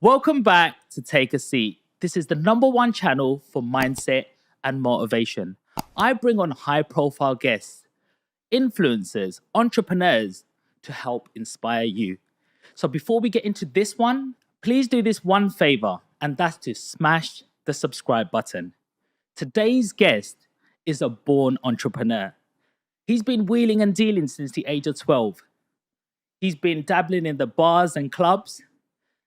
Welcome back to Take a Seat. This is the number one channel for mindset and motivation. I bring on high profile guests, influencers, entrepreneurs to help inspire you. So before we get into this one, please do this one favor, and that's to smash the subscribe button. Today's guest is a born entrepreneur. He's been wheeling and dealing since the age of 12. He's been dabbling in the bars and clubs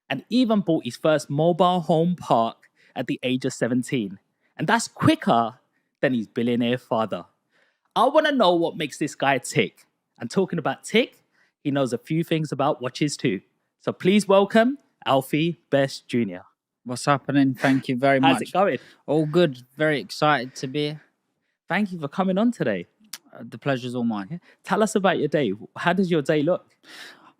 and even bought his first mobile home park at the age of 17. And that's quicker than his billionaire father. I want to know what makes this guy tick. And talking about tick, he knows a few things about watches too. So please welcome Alfie Best Jr. What's happening? Thank you very much. How's it going? All good. Very excited to be here. Thank you for coming on today. The pleasure's all mine. Tell us about your day. How does your day look?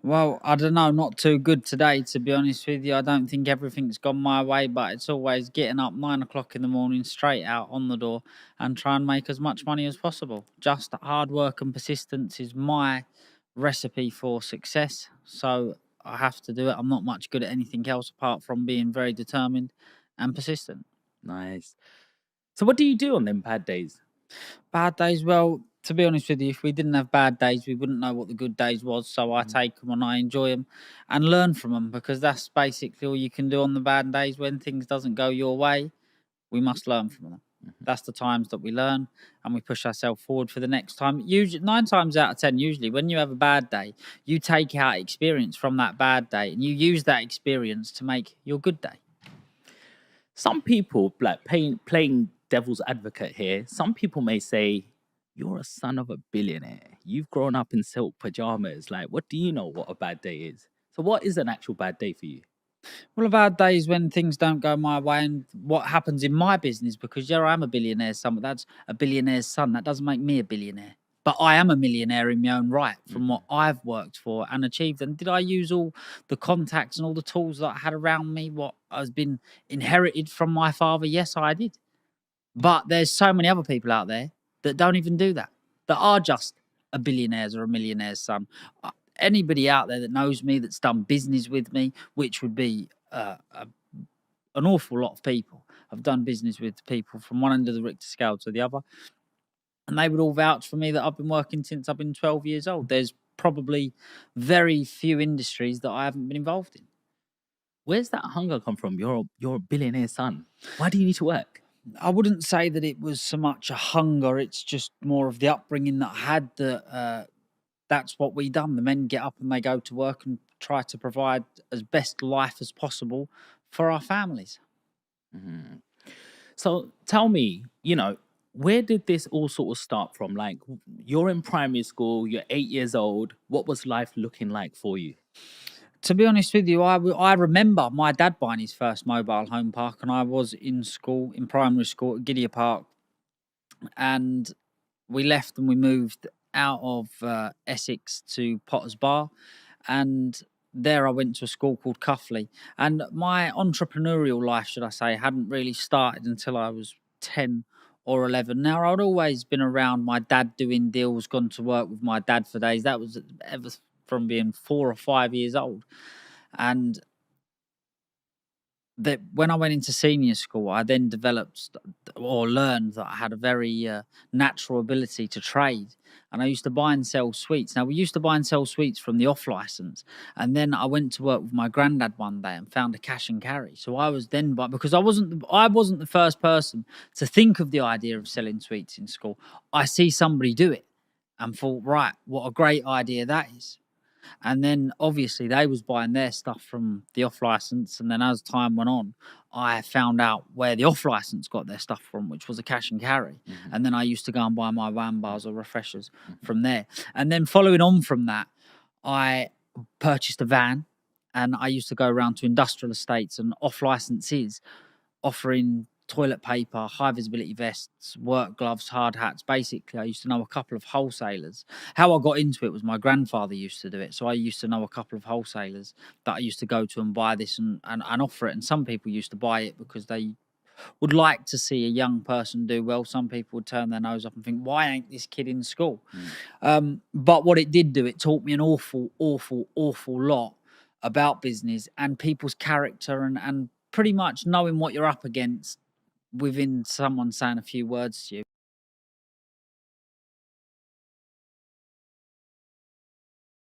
Well, I don't know. Not too good today, to be honest with you. I don't think everything's gone my way, but it's always getting up 9 o'clock in the morning, straight out on the door and try and make as much money as possible. Just hard work and persistence is my recipe for success. So I have to do it. I'm not much good at anything else apart from being very determined and persistent. Nice. So what do you do on them bad days? Bad days, well, to be honest with you, if we didn't have bad days, we wouldn't know what the good days was. So I take them and I enjoy them and learn from them, because that's basically all you can do on the bad days. When things doesn't go your way, we must learn from them. That's the times that we learn and we push ourselves forward for the next time. Usually, 9 times out of 10, usually when you have a bad day, you take out experience from that bad day and you use that experience to make your good day. Some people, like playing devil's advocate here, some people may say, you're a son of a billionaire. You've grown up in silk pajamas. Like, what do you know what a bad day is? So what is an actual bad day for you? Well, a bad day is when things don't go my way, and what happens in my business, because yeah, I'm a billionaire's son, but that's a billionaire's son. That doesn't make me a billionaire. But I am a millionaire in my own right from what I've worked for and achieved. And did I use all the contacts and all the tools that I had around me, what has been inherited from my father? Yes, I did. But there's so many other people out there that don't even do that, that are just a billionaire's or a millionaire's son. Anybody out there that knows me, that's done business with me, which would be an awful lot of people. I've done business with people from one end of the Richter scale to the other, and they would all vouch for me that I've been working since I've been 12 years old. There's probably very few industries that I haven't been involved in. Where's that hunger come from? You're a billionaire's son. Why do you need to work? I wouldn't say that it was so much a hunger. It's just more of the upbringing that I had, that that's what we done. The men get up and they go to work and try to provide as best life as possible for our families. So tell me, where did this all sort of start from? Like, you're in primary school, you're 8 years old. What was life looking like for you? To be honest with you, I remember my dad buying his first mobile home park, and I was in school, in primary school at Gideon Park, and we left and we moved out of Essex to Potter's Bar, and there I went to a school called Cuffley. And my entrepreneurial life, should I say, hadn't really started until I was 10 or 11. Now, I'd always been around my dad doing deals, gone to work with my dad for days. That was ever from being 4 or 5 years old. And that when I went into senior school, I then developed or learned that I had a very natural ability to trade. And I used to buy and sell sweets. Now, we used to buy and sell sweets from the off license. And then I went to work with my granddad one day and found a cash and carry. So I was then, because I wasn't the first person to think of the idea of selling sweets in school. I see somebody do it and thought, right, what a great idea that is. And then obviously they was buying their stuff from the off license, and then as time went on, I found out where the off license got their stuff from, which was a cash and carry. And then I used to go and buy my wham bars or refreshers from there. And then following on from that, I purchased a van, and I used to go around to industrial estates and off licenses offering toilet paper, high visibility vests, work gloves, hard hats. Basically, I used to know a couple of wholesalers. How I got into it was my grandfather used to do it. So I used to know a couple of wholesalers that I used to go to and buy this and offer it. And some people used to buy it because they would like to see a young person do well. Some people would turn their nose up and think, why ain't this kid in school? But what it did do, it taught me an awful lot about business and people's character, and pretty much knowing what you're up against within someone saying a few words to you.